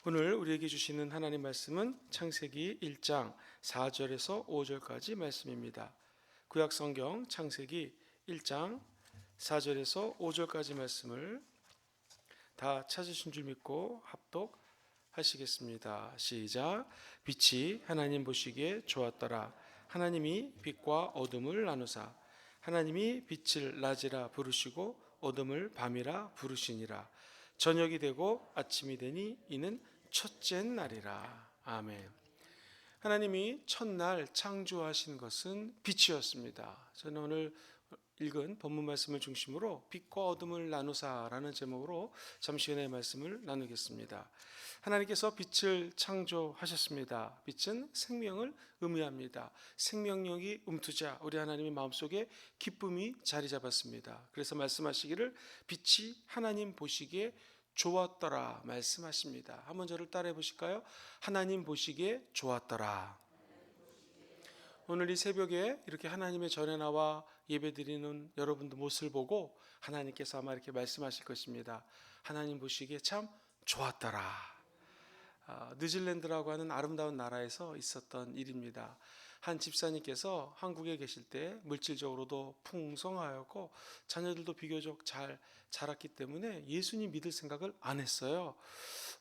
오늘 우리에게 주시는 하나님 말씀은 창세기 1장 4절에서 5절까지 말씀입니다. 구약 성경 창세기 1장 4절에서 5절까지 말씀을 다 찾으신 줄 믿고 합독하시겠습니다. 시작. 빛이 하나님 보시기에 좋았더라. 하나님이 빛과 어둠을 나누사 하나님이 빛을 낮이라 부르시고 어둠을 밤이라 부르시니라. 저녁이 되고 아침이 되니 이는 첫째 날이라. 아멘. 하나님이 첫날 창조하신 것은 빛이었습니다. 저는 오늘 읽은 본문 말씀을 중심으로 빛과 어둠을 나누사라는 제목으로 잠시 은혜의 말씀을 나누겠습니다. 하나님께서 빛을 창조하셨습니다. 빛은 생명을 의미합니다. 생명력이 움트자 우리 하나님의 마음속에 기쁨이 자리 잡았습니다. 그래서 말씀하시기를 빛이 하나님 보시기에 좋았더라 말씀하십니다. 한번 저를 따라해 보실까요? 하나님 보시기에 좋았더라. 오늘 이 새벽에 이렇게 하나님의 전에 나와 예배드리는 여러분들 모습을 보고 하나님께서 아마 이렇게 말씀하실 것입니다. 하나님 보시기에 참 좋았더라. 뉴질랜드라고 하는 아름다운 나라에서 있었던 일입니다. 한 집사님께서 한국에 계실 때 물질적으로도 풍성하였고 자녀들도 비교적 잘 자랐기 때문에 예수님 믿을 생각을 안 했어요.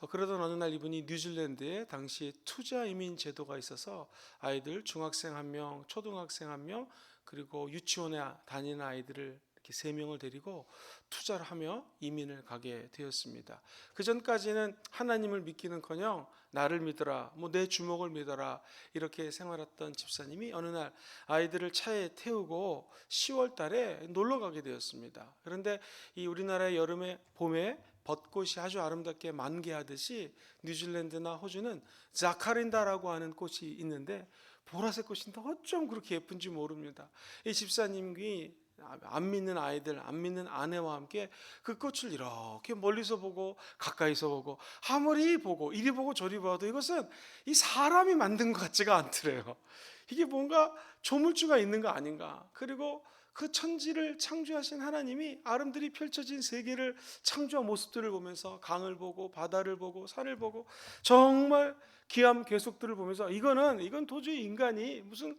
그러던 어느 날 이분이 뉴질랜드에 당시 투자 이민 제도가 있어서 아이들 중학생 1명, 초등학생 1명, 그리고 유치원에 다니는 아이들을 이렇게 3명을 데리고 투자를 하며 이민을 가게 되었습니다. 그 전까지는 하나님을 믿기는커녕 나를 믿어라, 내 주먹을 믿어라 이렇게 생활했던 집사님이 어느 날 아이들을 차에 태우고 10월 달에 놀러 가게 되었습니다. 그런데 이 우리나라의 여름에 봄에 벚꽃이 아주 아름답게 만개하듯이 뉴질랜드나 호주는 자카린다라고 하는 꽃이 있는데 보라색 꽃인데 어쩜 그렇게 예쁜지 모릅니다. 이 집사님이 안 믿는 아이들, 안 믿는 아내와 함께 그 꽃을 이렇게 멀리서 보고 가까이서 보고 아무리 보고 이리 보고 저리 봐도 이것은 이 사람이 만든 것 같지가 않더래요. 이게 뭔가 조물주가 있는 거 아닌가. 그리고 그 천지를 창조하신 하나님이 아름드리 펼쳐진 세계를 창조한 모습들을 보면서 강을 보고 바다를 보고 산을 보고 정말 기암 괴속들을 보면서 이건 도저히 인간이 무슨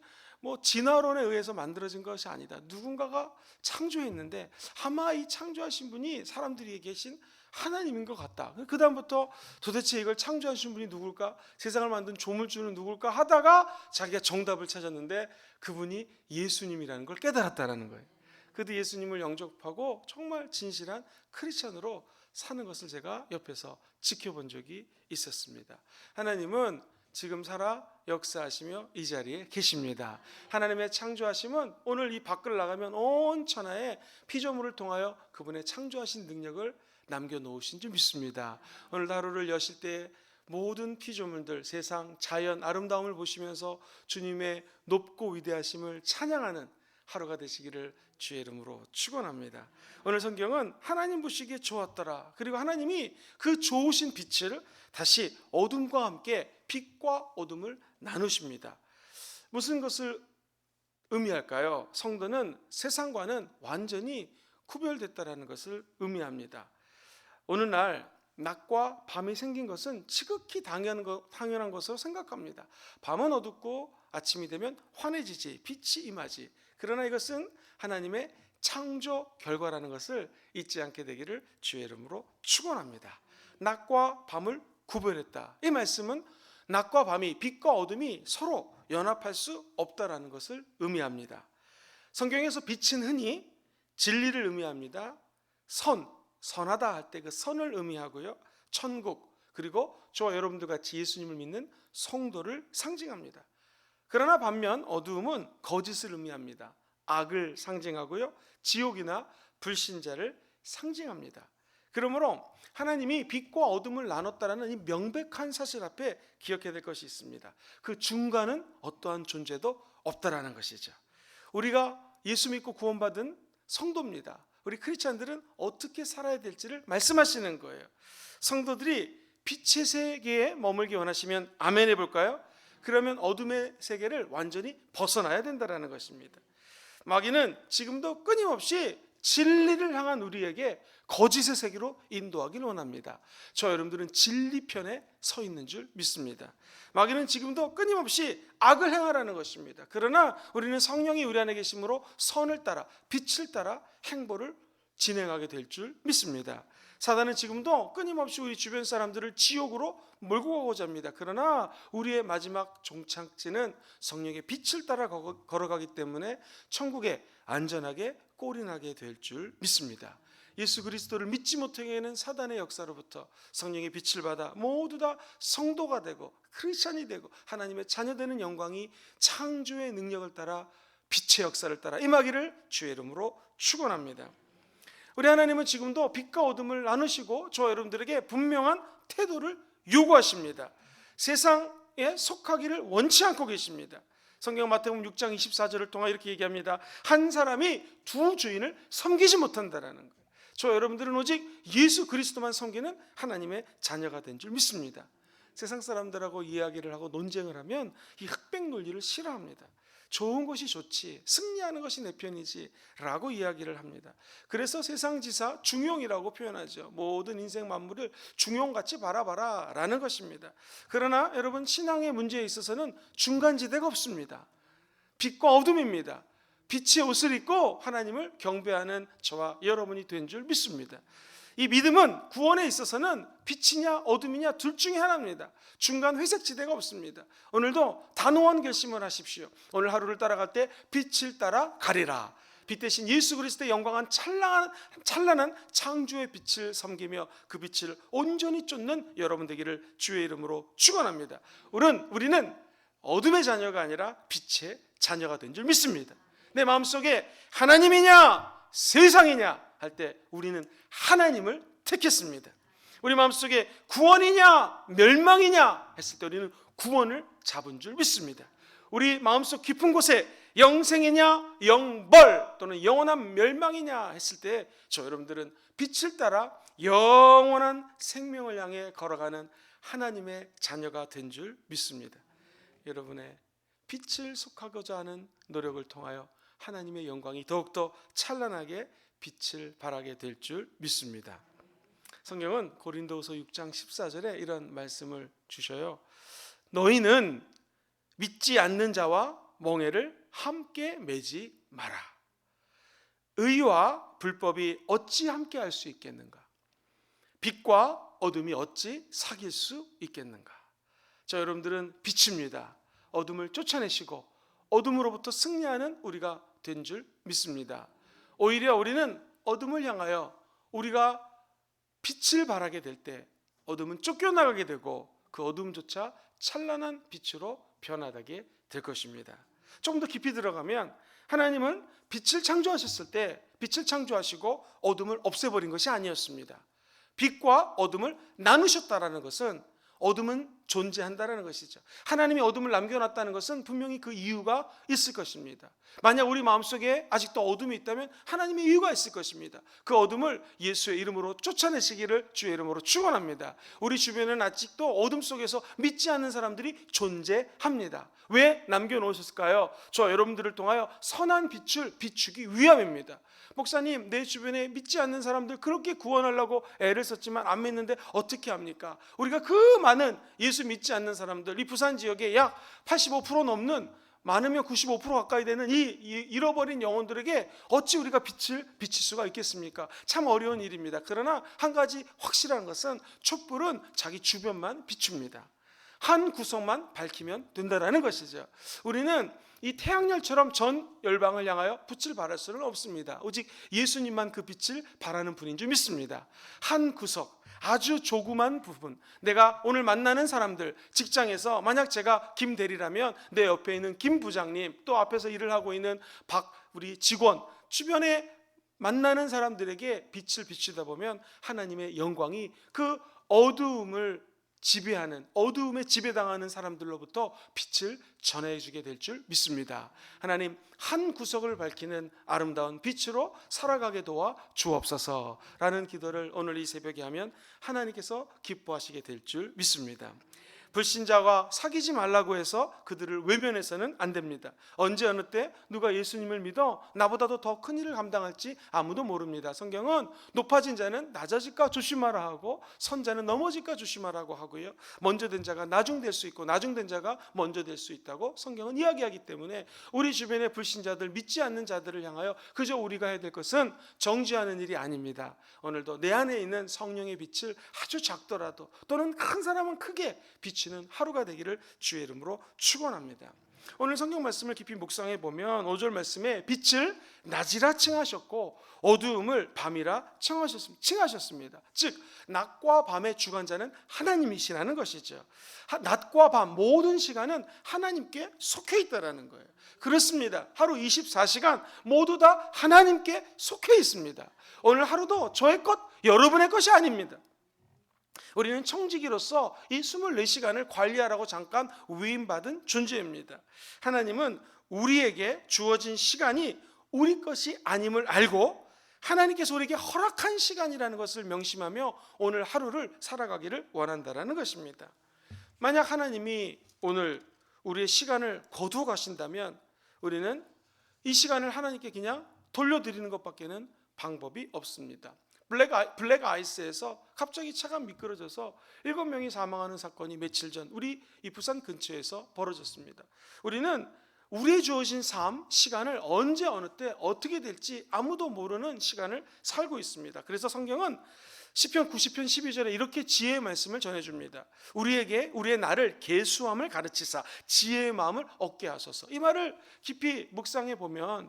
진화론에 의해서 만들어진 것이 아니다. 누군가가 창조했는데 아마 이 창조하신 분이 사람들이 계신 하나님인 것 같다. 그 다음부터 도대체 이걸 창조하신 분이 누굴까? 세상을 만든 조물주는 누굴까? 하다가 자기가 정답을 찾았는데 그분이 예수님이라는 걸 깨달았다는 거예요. 그도 예수님을 영접하고 정말 진실한 크리스천으로 사는 것을 제가 옆에서 지켜본 적이 있었습니다. 하나님은 지금 살아 역사하시며 이 자리에 계십니다. 하나님의 창조하심은 오늘 이 밖을 나가면 온 천하에 피조물을 통하여 그분의 창조하신 능력을 남겨놓으신 줄 믿습니다. 오늘 하루를 여실 때 모든 피조물들, 세상, 자연, 아름다움을 보시면서 주님의 높고 위대하심을 찬양하는 하루가 되시기를 주의 이름으로 축원합니다. 오늘 성경은 하나님 보시기에 좋았더라. 그리고 하나님이 그 좋으신 빛을 다시 어둠과 함께 빛과 어둠을 나누십니다. 무슨 것을 의미할까요? 성도는 세상과는 완전히 구별됐다라는 것을 의미합니다. 어느 날 낮과 밤이 생긴 것은 지극히 당연한 것으로 생각합니다. 밤은 어둡고 아침이 되면 환해지지, 빛이 임하지. 그러나 이것은 하나님의 창조 결과라는 것을 잊지 않게 되기를 주의 이름으로 축원합니다. 낮과 밤을 구별했다. 이 말씀은 낮과 밤이, 빛과 어둠이 서로 연합할 수 없다라는 것을 의미합니다. 성경에서 빛은 흔히 진리를 의미합니다. 선하다 할 때 그 선을 의미하고요. 천국, 그리고 저와 여러분들 같이 예수님을 믿는 성도를 상징합니다. 그러나 반면 어두움은 거짓을 의미합니다. 악을 상징하고요. 지옥이나 불신자를 상징합니다. 그러므로 하나님이 빛과 어둠을 나눴다라는 이 명백한 사실 앞에 기억해야 될 것이 있습니다. 그 중간은 어떠한 존재도 없다라는 것이죠. 우리가 예수 믿고 구원받은 성도입니다. 우리 크리스찬들은 어떻게 살아야 될지를 말씀하시는 거예요. 성도들이 빛의 세계에 머물기 원하시면 아멘 해볼까요? 그러면 어둠의 세계를 완전히 벗어나야 된다는 것입니다. 마귀는 지금도 끊임없이 진리를 향한 우리에게 거짓의 세계로 인도하길 원합니다. 저 여러분들은 진리편에 서 있는 줄 믿습니다. 마귀는 지금도 끊임없이 악을 행하라는 것입니다. 그러나 우리는 성령이 우리 안에 계심으로 선을 따라 빛을 따라 행보를 진행하게 될 줄 믿습니다. 사단은 지금도 끊임없이 우리 주변 사람들을 지옥으로 몰고 가고자 합니다. 그러나 우리의 마지막 종착지는 성령의 빛을 따라 걸어가기 때문에 천국에 안전하게 꼴인하게 될 줄 믿습니다. 예수 그리스도를 믿지 못하게 하는 사단의 역사로부터 성령의 빛을 받아 모두 다 성도가 되고 크리스찬이 되고 하나님의 자녀되는 영광이 창조의 능력을 따라 빛의 역사를 따라 임하기를 주의 이름으로 축원합니다. 우리 하나님은 지금도 빛과 어둠을 나누시고 저 여러분들에게 분명한 태도를 요구하십니다. 세상에 속하기를 원치 않고 계십니다. 성경 마태복음 6장 24절을 통해 이렇게 얘기합니다. 한 사람이 두 주인을 섬기지 못한다라는 거예요. 저 여러분들은 오직 예수 그리스도만 섬기는 하나님의 자녀가 된 줄 믿습니다. 세상 사람들하고 이야기를 하고 논쟁을 하면 이 흑백 논리를 싫어합니다. 좋은 것이 좋지, 승리하는 것이 내 편이지 라고 이야기를 합니다. 그래서 세상지사 중용이라고 표현하죠. 모든 인생 만물을 중용같이 바라봐라 라는 것입니다. 그러나 여러분, 신앙의 문제에 있어서는 중간지대가 없습니다. 빛과 어둠입니다. 빛의 옷을 입고 하나님을 경배하는 저와 여러분이 된 줄 믿습니다. 이 믿음은 구원에 있어서는 빛이냐 어둠이냐 둘 중에 하나입니다. 중간 회색 지대가 없습니다. 오늘도 단호한 결심을 하십시오. 오늘 하루를 따라갈 때 빛을 따라 가리라. 빛 대신 예수 그리스도의 영광한 찬란한 창조의 빛을 섬기며 그 빛을 온전히 쫓는 여러분 되기를 주의 이름으로 축원합니다. 우리는 어둠의 자녀가 아니라 빛의 자녀가 된 줄 믿습니다. 내 마음속에 하나님이냐 세상이냐 할 때 우리는 하나님을 택했습니다. 우리 마음속에 구원이냐 멸망이냐 했을 때 우리는 구원을 잡은 줄 믿습니다. 우리 마음속 깊은 곳에 영생이냐 영벌 또는 영원한 멸망이냐 했을 때 저 여러분들은 빛을 따라 영원한 생명을 향해 걸어가는 하나님의 자녀가 된 줄 믿습니다. 여러분의 빛을 속하고자 하는 노력을 통하여 하나님의 영광이 더욱더 찬란하게 빛을 발하게 될 줄 믿습니다. 성경은 고린도후서 6장 14절에 이런 말씀을 주셔요. 너희는 믿지 않는 자와 멍에를 함께 매지 마라. 의와 불법이 어찌 함께 할 수 있겠는가? 빛과 어둠이 어찌 사귈 수 있겠는가? 자, 여러분들은 빛입니다. 어둠을 쫓아내시고 어둠으로부터 승리하는 우리가 된 줄 믿습니다. 오히려 우리는 어둠을 향하여 우리가 빛을 발하게 될 때 어둠은 쫓겨나가게 되고 그 어둠조차 찬란한 빛으로 변화되게 될 것입니다. 조금 더 깊이 들어가면 하나님은 빛을 창조하셨을 때 빛을 창조하시고 어둠을 없애버린 것이 아니었습니다. 빛과 어둠을 나누셨다라는 것은 어둠은 존재한다는 것이죠. 하나님이 어둠을 남겨놨다는 것은 분명히 그 이유가 있을 것입니다. 만약 우리 마음속에 아직도 어둠이 있다면 하나님의 이유가 있을 것입니다. 그 어둠을 예수의 이름으로 쫓아내시기를 주의 이름으로 축원합니다. 우리 주변에는 아직도 어둠 속에서 믿지 않는 사람들이 존재합니다. 왜 남겨놓으셨을까요? 저 여러분들을 통하여 선한 빛을 비추기 위함입니다. 목사님, 내 주변에 믿지 않는 사람들 그렇게 구원하려고 애를 썼지만 안 믿는데 어떻게 합니까? 우리가 그 많은 예수 믿지 않는 사람들, 이 부산 지역에 약 85% 넘는, 많으면 95% 가까이 되는 이 잃어버린 영혼들에게 어찌 우리가 빛을 비칠 수가 있겠습니까? 참 어려운 일입니다. 그러나 한 가지 확실한 것은 촛불은 자기 주변만 비춥니다. 한 구석만 밝히면 된다라는 것이죠. 우리는 이 태양열처럼 전 열방을 향하여 빛을 발할 수는 없습니다. 오직 예수님만 그 빛을 발하는 분인 줄 믿습니다. 한 구석, 아주 조그만 부분, 내가 오늘 만나는 사람들, 직장에서 만약 제가 김 대리라면 내 옆에 있는 김 부장님, 또 앞에서 일을 하고 있는 우리 직원, 주변에 만나는 사람들에게 빛을 비추다 보면 하나님의 영광이 그 어두움을 지배하는, 어두움에 지배당하는 사람들로부터 빛을 전해주게 될 줄 믿습니다. 하나님, 한 구석을 밝히는 아름다운 빛으로 살아가게 도와 주옵소서라는 기도를 오늘 이 새벽에 하면 하나님께서 기뻐하시게 될 줄 믿습니다. 불신자와 사귀지 말라고 해서 그들을 외면해서는 안 됩니다. 언제 어느 때 누가 예수님을 믿어 나보다도 더 큰 일을 감당할지 아무도 모릅니다. 성경은 높아진 자는 낮아질까 조심하라 하고 선자는 넘어질까 조심하라고 하고요. 먼저 된 자가 나중될 수 있고 나중된 자가 먼저 될 수 있다고 성경은 이야기하기 때문에 우리 주변의 불신자들, 믿지 않는 자들을 향하여 그저 우리가 해야 될 것은 정죄하는 일이 아닙니다. 오늘도 내 안에 있는 성령의 빛을 아주 작더라도 또는 큰 사람은 크게 비치는 하루가 되기를 주의 이름으로 축원합니다. 오늘 성경 말씀을 깊이 묵상해 보면 5절 말씀에 빛을 낮이라 칭하셨고 어두움을 밤이라 칭하셨습니다. 즉 낮과 밤의 주관자는 하나님이시라는 것이죠. 낮과 밤 모든 시간은 하나님께 속해 있다라는 거예요. 그렇습니다. 하루 24시간 모두 다 하나님께 속해 있습니다. 오늘 하루도 저의 것, 여러분의 것이 아닙니다. 우리는 청지기로서 이 24시간을 관리하라고 잠깐 위임받은 존재입니다. 하나님은 우리에게 주어진 시간이 우리 것이 아님을 알고 하나님께서 우리에게 허락한 시간이라는 것을 명심하며 오늘 하루를 살아가기를 원한다는 것입니다. 만약 하나님이 오늘 우리의 시간을 거두어 가신다면 우리는 이 시간을 하나님께 그냥 돌려드리는 것밖에는 방법이 없습니다. 블랙 아이스에서 갑자기 차가 미끄러져서 7명이 사망하는 사건이 며칠 전 우리 이 부산 근처에서 벌어졌습니다. 우리는 우리의 주어진 삶, 시간을 언제 어느 때 어떻게 될지 아무도 모르는 시간을 살고 있습니다. 그래서 성경은 시편 90편 12절에 이렇게 지혜의 말씀을 전해줍니다. 우리에게 우리의 날을 계수함을 가르치사 지혜의 마음을 얻게 하소서. 이 말을 깊이 묵상해 보면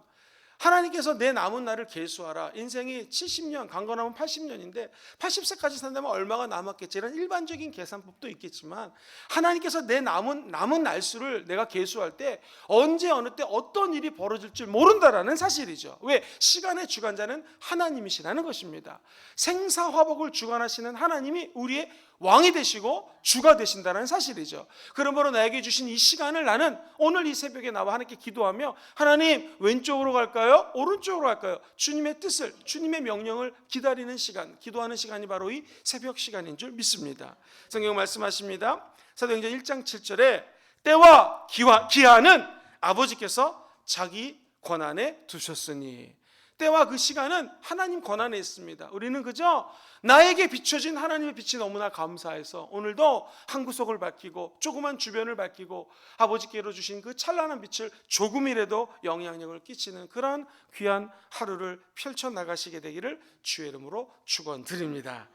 하나님께서 내 남은 날을 계수하라. 인생이 70년, 강건하면 80년인데 80세까지 산다면 얼마가 남았겠지. 이런 일반적인 계산법도 있겠지만 하나님께서 내 남은 날수를 내가 계수할 때 언제 어느 때 어떤 일이 벌어질 줄 모른다라는 사실이죠. 왜? 시간의 주관자는 하나님이시라는 것입니다. 생사화복을 주관하시는 하나님이 우리의 왕이 되시고 주가 되신다는 사실이죠. 그러므로 나에게 주신 이 시간을 나는 오늘 이 새벽에 나와 하나님께 기도하며 하나님 왼쪽으로 갈까요? 오른쪽으로 갈까요? 주님의 뜻을, 주님의 명령을 기다리는 시간, 기도하는 시간이 바로 이 새벽 시간인 줄 믿습니다. 성경 말씀하십니다. 사도행전 1장 7절에 때와 기한은 아버지께서 자기 권한에 두셨으니 때와 그 시간은 하나님 권한에 있습니다. 우리는 그저 나에게 비춰진 하나님의 빛이 너무나 감사해서 오늘도 한 구석을 밝히고 조그만 주변을 밝히고 아버지께로 주신 그 찬란한 빛을 조금이라도 영향력을 끼치는 그런 귀한 하루를 펼쳐나가시게 되기를 주의 이름으로 축원드립니다.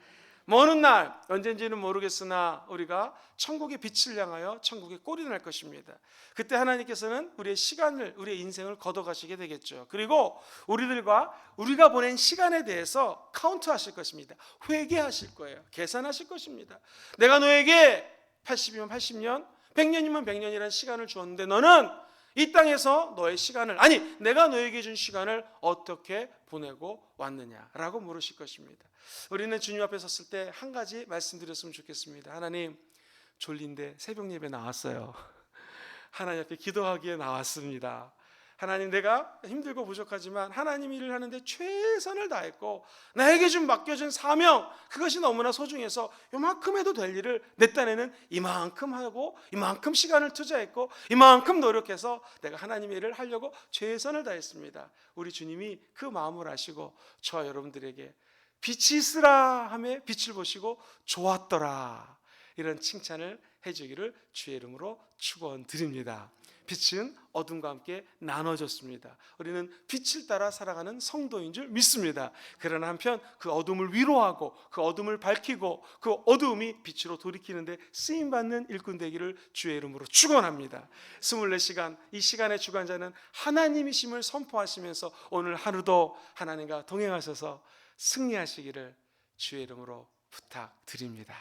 먼 훗날 언젠지는 모르겠으나 우리가 천국의 빛을 향하여 천국의 꼴이 날 것입니다. 그때 하나님께서는 우리의 시간을, 우리의 인생을 걷어가시게 되겠죠. 그리고 우리가 보낸 시간에 대해서 카운트하실 것입니다. 회개하실 거예요. 계산하실 것입니다. 내가 너에게 80이면 80년, 100년이면 100년이라는 시간을 주었는데 너는 이 땅에서 너의 시간을, 아니 내가 너에게 준 시간을 어떻게 보내고 왔느냐라고 물으실 것입니다. 우리는 주님 앞에 섰을 때 한 가지 말씀드렸으면 좋겠습니다. 하나님, 졸린데 새벽 예배 나왔어요. 하나님 앞에 기도하기에 나왔습니다. 하나님, 내가 힘들고 부족하지만 하나님 일을 하는데 최선을 다했고 나에게 좀 맡겨준 사명, 그것이 너무나 소중해서 이만큼 해도 될 일을 내 딴에는 이만큼 하고 이만큼 시간을 투자했고 이만큼 노력해서 내가 하나님의 일을 하려고 최선을 다했습니다. 우리 주님이 그 마음을 아시고 저와 여러분들에게 빛이 있으라 하며 빛을 보시고 좋았더라, 이런 칭찬을 해주기를 주의 이름으로 축원드립니다. 빛은 어둠과 함께 나눠졌습니다. 우리는 빛을 따라 살아가는 성도인 줄 믿습니다. 그러나 한편 그 어둠을 위로하고 그 어둠을 밝히고 그 어두움이 빛으로 돌이키는데 쓰임받는 일꾼 되기를 주의 이름으로 축원합니다. 24시간, 이 시간의 주관자는 하나님이심을 선포하시면서 오늘 하루도 하나님과 동행하셔서 승리하시기를 주의 이름으로 부탁드립니다.